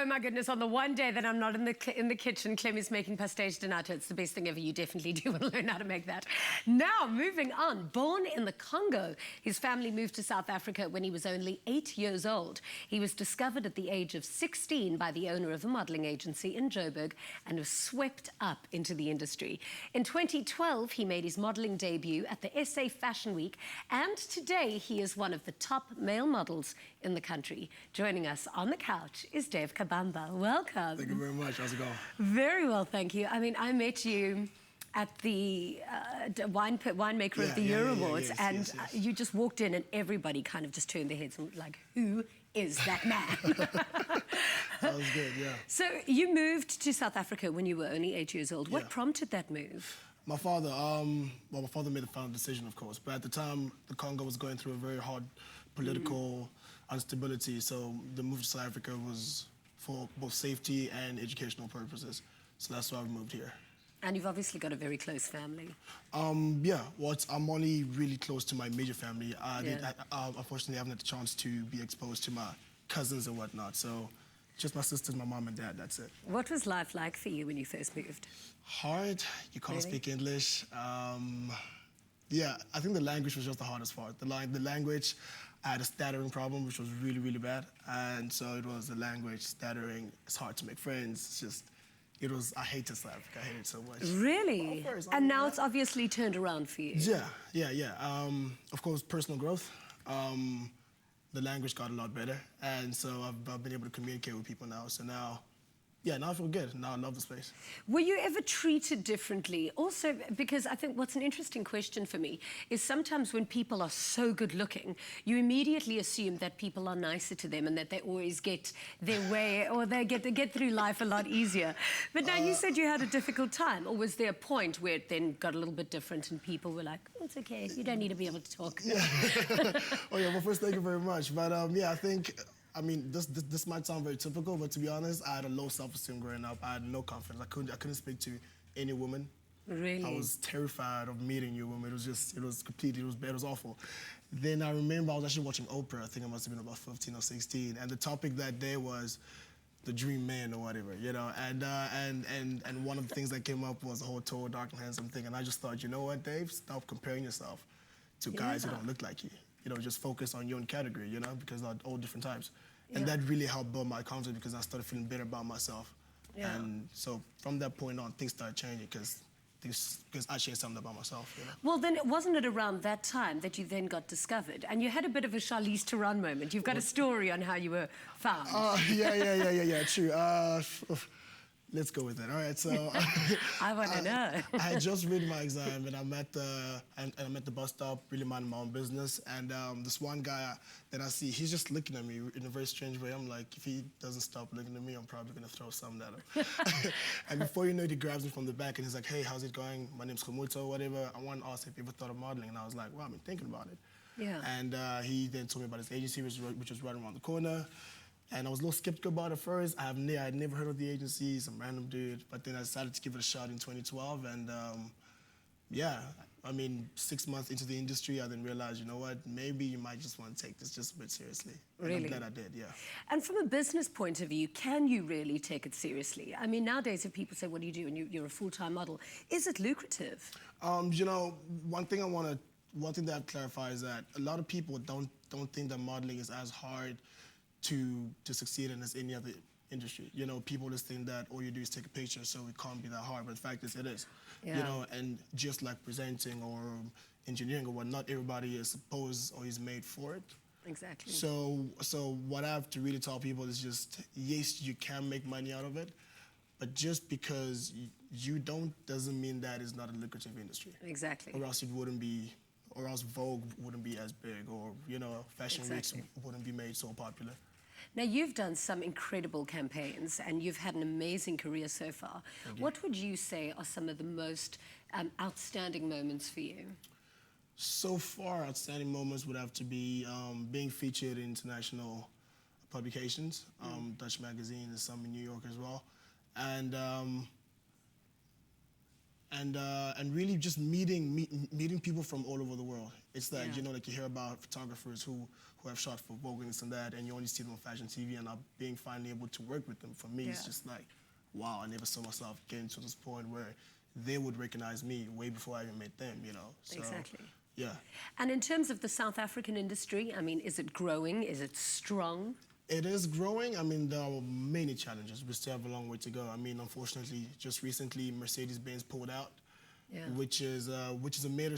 Oh my goodness, on the one day that I'm not in the kitchen, Clem is making pastéis de nata. It's the best thing ever. You definitely do want to learn how to make that. Now, moving on. Born in the Congo, his family moved to South Africa when he was only 8 years old. He was discovered at the age of 16 by the owner of a modeling agency in Joburg and was swept up into the industry. In 2012, he made his modeling debut at the SA Fashion Week, and today he is one of the top male models in the country. Joining us on the couch is Dave Kabamba. Welcome. Thank you very much. How's it going? Very well, thank you. I mean, I met you at the Winemaker of the Year Awards, and you just walked in and everybody kind of just turned their heads and was like, who is that man? That was good, yeah. So you moved to South Africa when you were only 8 years old. What prompted that move? My father, my father made the final decision, of course, but at the time, the Congo was going through a very hard political instability, so the move to South Africa was for both safety and educational purposes. So that's why we moved here. And you've obviously got a very close family. Yeah, well, I'm only really close to my major family. Unfortunately, I haven't had the chance to be exposed to my cousins and whatnot, so just my sisters, my mom and dad, that's it. What was life like for you when you first moved? Hard. You can't speak English. Yeah, I think the language was just the hardest part. The language, I had a stuttering problem, which was really, really bad. And so it was the language, stuttering. It's hard to make friends. It's just, I hated South Africa. I hated it so much. Really? Well, and now it's obviously turned around for you. Yeah. Of course, personal growth. The language got a lot better. And so I've been able to communicate with people now. So now, now I feel good. Now I love the space. Were you ever treated differently? Also, because I think what's an interesting question for me is sometimes when people are so good looking, you immediately assume that people are nicer to them and that they always get their way or they get through life a lot easier. But now you said you had a difficult time, or was there a point where it then got a little bit different and people were like, oh, it's okay, you don't need to be able to talk? Yeah. Oh yeah, well first, thank you very much. But yeah, I mean, this might sound very typical, but to be honest, I had a low self-esteem growing up. I had no confidence. I couldn't speak to any woman. Really? I was terrified of meeting new women. It was awful. Then I remember I was actually watching Oprah. I think I must have been about 15 or 16, and the topic that day was the dream man or whatever, you know. And one of the things that came up was the whole tall, dark, and handsome thing. And I just thought, you know what, Dave, stop comparing yourself to guys who don't look like you. You know, just focus on your own category, you know, because they're all different types. And that really helped build my confidence because I started feeling better about myself. Yeah. And so from that point on, things started changing because I changed something about myself, you know? Well, then wasn't it around that time that you then got discovered? And you had a bit of a Charlize Theron moment. You've got a story on how you were found. Yeah, true. Let's go with it. All right, so I want to know. I had just written my exam, and I'm at the bus stop, really minding my own business. And this one guy that I see, he's just looking at me in a very strange way. I'm like, if he doesn't stop looking at me, I'm probably gonna throw something at him. And before you know it, he grabs me from the back and he's like, hey, how's it going? My name's Komuto, whatever. I want to ask if you ever thought of modeling. And I was like, well, I've been thinking about it. Yeah. And he then told me about his agency, which was right around the corner. And I was a little skeptical about it first. I had never heard of the agency, some random dude. But then I decided to give it a shot in 2012. And yeah, I mean, 6 months into the industry, I then realized, you know what, maybe you might just want to take this just a bit seriously. Really? And I'm glad I did, yeah. And from a business point of view, can you really take it seriously? I mean, nowadays, if people say, what do you do? And you're a full-time model, is it lucrative? You know, one thing that I'd clarify is that a lot of people don't think that modeling is as hard to succeed in as any other industry. You know, people just think that all you do is take a picture, so it can't be that hard, but the fact is it is. Yeah. You know, and just like presenting or engineering or what, not everybody is supposed or is made for it. Exactly. So what I have to really tell people is just, yes, you can make money out of it, but just because you don't doesn't mean that it's not a lucrative industry. Exactly. Or else it wouldn't be, or else Vogue wouldn't be as big, or, you know, fashion weeks wouldn't be made so popular. Now, you've done some incredible campaigns and you've had an amazing career so far. What would you say are some of the most outstanding moments for you? So far, outstanding moments would have to be being featured in international publications, Dutch magazine and some in New York as well. And really just meeting people from all over the world. It's like, you know, like you hear about photographers who who have shot for Vogue and this and that, and you only see them on fashion TV, and being finally able to work with them, for me, it's just like, wow, I never saw myself getting to this point where they would recognize me way before I even met them, you know. So, exactly. Yeah. And in terms of the South African industry, I mean, is it growing? Is it strong? It is growing. I mean, there are many challenges. We still have a long way to go. I mean, unfortunately, just recently, Mercedes-Benz pulled out, which is a major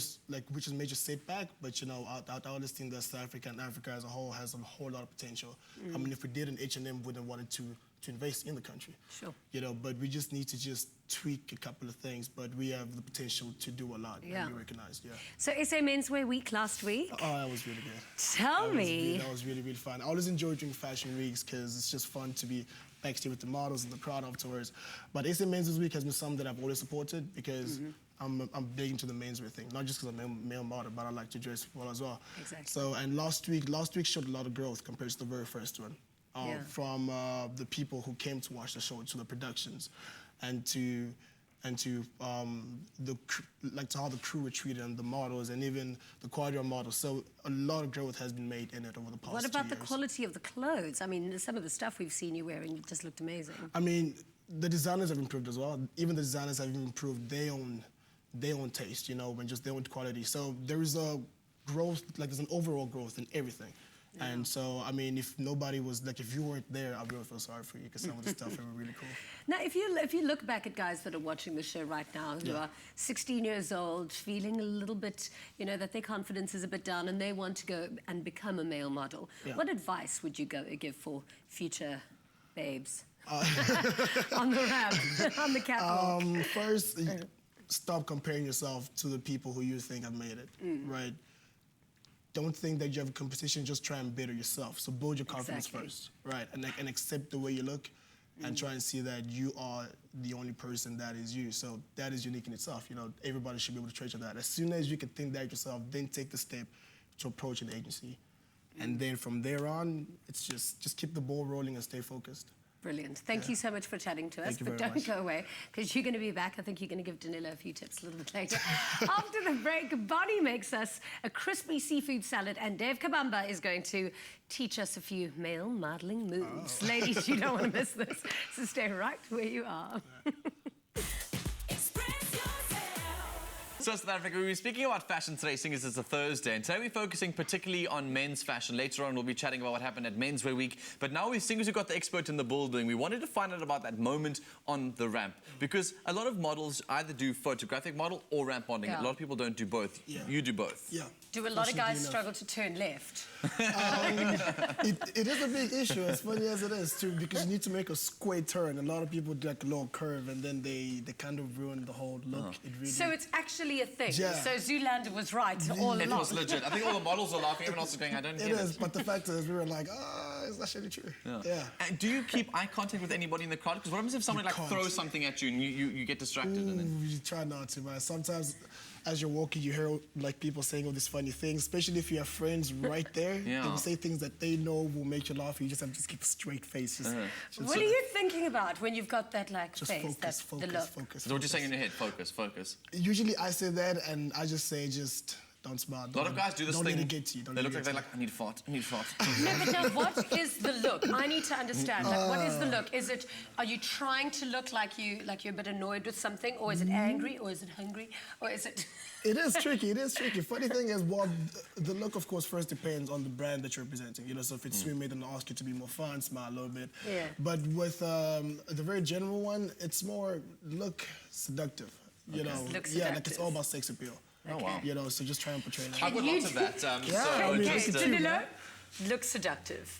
setback. But you know, I always think that South Africa and Africa as a whole has a whole lot of potential. I mean, if we did, an H&M wouldn't want to invest in the country. Sure. You know, but we just need to just tweak a couple of things. But we have the potential to do a lot. Yeah. And we recognize. Yeah. So SA Menswear Week last week. Oh, that was really good. Tell me. That was really, really fun. I always enjoy doing fashion weeks because it's just fun to be backstage with the models and the crowd afterwards. But SA Menswear Week has been something that I've always supported because I'm big into the menswear thing. Not just because I'm a male model, but I like to dress well as well. Exactly. So, and last week showed a lot of growth compared to the very first one. From the people who came to watch the show to the productions, and to how the crew were treated and the models and even the quality of models. So a lot of growth has been made in it over the past 2 years. What about the quality of the clothes? I mean, some of the stuff we've seen you wearing just looked amazing. I mean, the designers have improved as well. Even the designers have improved their own taste, you know, and just their own quality. So there is a growth, like there's an overall growth in everything. Yeah. And so, I mean, if nobody was, like, if you weren't there, I really feel sorry for you because some of the stuff were really cool. Now, if you look back at guys that are watching the show right now who are 16 years old, feeling a little bit, you know, that their confidence is a bit down and they want to go and become a male model, what advice would you give for future babes on the ramp, on the catwalk? First, stop comparing yourself to the people who you think have made it, right? Don't think that you have a competition, just try and better yourself. So build your confidence first, right? And accept the way you look and try and see that you are the only person that is you. So that is unique in itself. You know, everybody should be able to treasure that. As soon as you can think that yourself, then take the step to approach an agency. And then from there on, it's just keep the ball rolling and stay focused. Brilliant. Thank you so much for chatting to us. But don't go away, because you're going to be back. I think you're going to give Danilo a few tips a little bit later. After the break, Bonnie makes us a crispy seafood salad, and Dave Kabamba is going to teach us a few male modeling moves. Ladies, you don't want to miss this, so stay right where you are. So South Africa, we were speaking about fashion today, seeing as it's a Thursday, and today we're focusing particularly on men's fashion. Later on, we'll be chatting about what happened at Menswear Week. But now, seeing as we've got the expert in the building, we wanted to find out about that moment on the ramp. Because a lot of models either do photographic model or ramp modeling. A lot of people don't do both. You do both. Yeah. Do a lot of guys struggle to turn left? It is a big issue, as funny as it is, too, because you need to make a square turn. A lot of people do like a little curve, and then they kind of ruin the whole look. It really... So it's actually a thing. Yeah. So Zoolander was right all along. It was legit. I think all the models are laughing. Everyone else is going, I don't get it. It is, but the fact is, we were like, it's actually true. Yeah. And do you keep eye contact with anybody in the crowd? Because what happens if someone like throws something at you and you get distracted? And then... You try not to, man. Sometimes, as you're walking, you hear like people saying all these funny things, especially if you have friends right there. They will say things that they know will make you laugh. You just have to keep a straight face. What are you thinking about when you've got that like just face? Focus. So what you're saying in your head? Focus. Usually I say that, and I just say don't smile. A lot of guys do this thing. Don't let it get to you. They look like they're like, I need to fart. No, but now what is the look? I need to understand. Like, what is the look? Is it? Are you trying to look like you're a bit annoyed with something, or is it angry, or is it hungry, or is it? It is tricky. Funny thing is, well, the look, of course, first depends on the brand that you're representing. You know, so if it's swim made, then I'll ask you to be more fun, smile a little bit. Yeah. But with the very general one, it's more look seductive. You know, like it's all about sex appeal. Oh, wow. You know, so just try and portray that. I would love to that. Danilo, look seductive.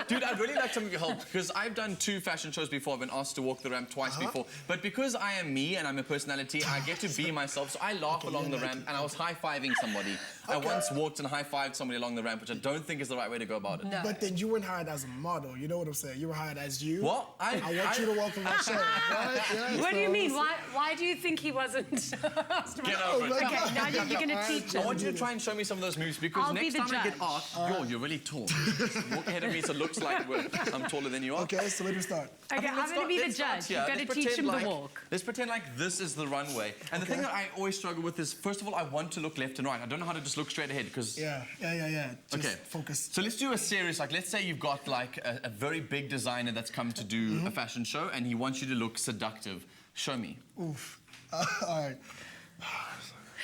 Dude, I'd really like some help because I've done 2 fashion shows before. I've been asked to walk the ramp twice before. But because I am me and I'm a personality, I get to be myself. So I laugh along the ramp, and I was high-fiving somebody. I once walked and high-fived somebody along the ramp, which I don't think is the right way to go about it. No. But then you weren't hired as a model. You know what I'm saying? You were hired as you. What? I want you to walk on my show. Right? Yeah, what do you mean? Why do you think he wasn't? Get over it. Okay, now you're going to teach him. I want you to try and show me some of those moves because I'll be next the time I get judge. asked, you're really tall. Just walk ahead of me so it looks like I'm taller than you are. Okay, so where do we start? Okay, I'm going to be the Let's start judge. here. You've got Let's to teach pretend him like, the walk. Let's pretend like this is the runway. And the thing that I always struggle with is, first of all, I want to look left and right. I don't know how to just look straight ahead because... Yeah. Just Okay. focus. So let's do a series, like let's say you've got like a very big designer that's come to do a fashion show and he wants you to look seductive. Show me. Oof. All right.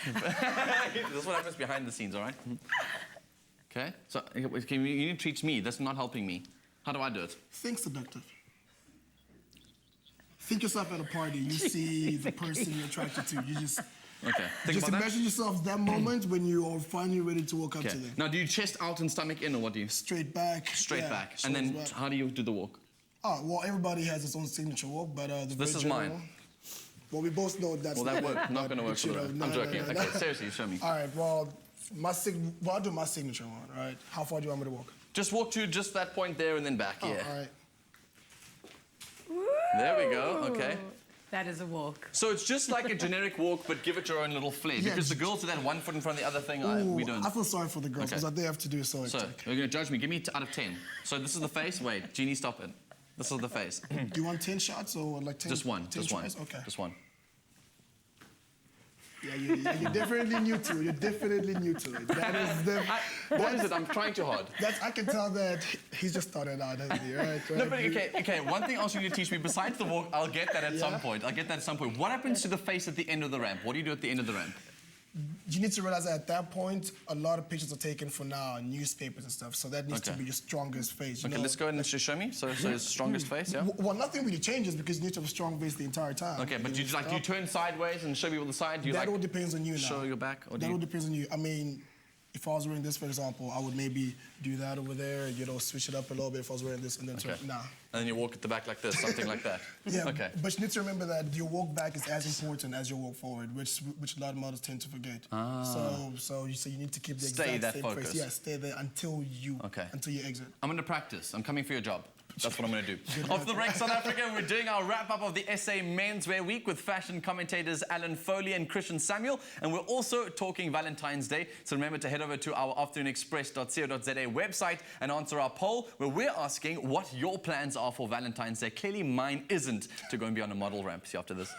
This is what happens behind the scenes, all right? Okay, so you need to teach me. That's not helping me. How do I do it? Think seductive. Think yourself at a party. You see the person you're attracted to. You just... Okay, think Just about that. imagine yourself that moment when you are finally ready to walk up Okay. to them. Now, do you chest out and stomach in, or what do you? Straight back. Straight yeah, back. And then shoulders back. how do you do the walk? Oh, well, everybody has its own signature walk, but the This is mine. one, well, we both know that's Well, that worked. Not going to work for the... I'm joking. no. Okay, seriously, show me. All right, well, I'll do my signature one, all right? How far do you want me to walk? Just walk to just that point there and then back, Oh, yeah. all right. There we go, okay. That is a walk. So it's just like a generic walk, but give it your own little flair. Yeah, Because the girls do that 1 foot in front of the other thing, we don't. I feel sorry for the girls Okay. because what they have to do is so So, hectic. you're going to judge me. Give me out of 10. So this is the face. Wait, Jeannie, stop it. This is the face. Do you want 10 shots or like 10? Just one. 10 Just one. tries? Okay. Just one. Yeah, you're definitely new to it. You're definitely new to it. That is the... What is it? I'm trying too hard. I can tell that he's just started out, hasn't he? Right? No, but okay. One thing else you need to teach me, besides the walk, I'll get that at some point. What happens to the face at the end of the ramp? What do you do at the end of the ramp? You need to realize that at that point, a lot of pictures are taken for now, newspapers and stuff. So that needs to be your strongest face. Okay, let's go ahead and just show me. So his strongest face, yeah? Well, nothing really changes because you need to have a strong face the entire time. Okay, but do you turn sideways and show people the side? Do you that all depends on you now. show your back? Or That all depends on you. I mean, if I was wearing this, for example, I would maybe do that over there, switch it up a little bit if I was wearing this and then turn. Nah. And then you walk at the back like this, something like that. Yeah, Okay. but you need to remember that your walk back is as important as your walk forward, which a lot of models tend to forget. So you need to keep the exact same focus. face. Yeah, stay there until you exit. I'm going to practice. I'm coming for your job. That's what I'm going to do. Off the break, South Africa, we're doing our wrap-up of the SA Menswear Week with fashion commentators Alan Foley and Christian Samuel. And we're also talking Valentine's Day. So remember to head over to our afternoonexpress.co.za website and answer our poll where we're asking what your plans are for Valentine's Day. Clearly mine isn't to go and be on a model ramp. See you after this.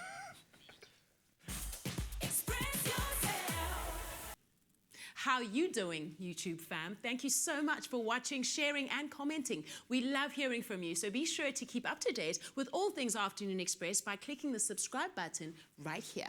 How you doing, YouTube fam? Thank you so much for watching, sharing and commenting. We love hearing from you, so be sure to keep up to date with all things Afternoon Express by clicking the subscribe button right here.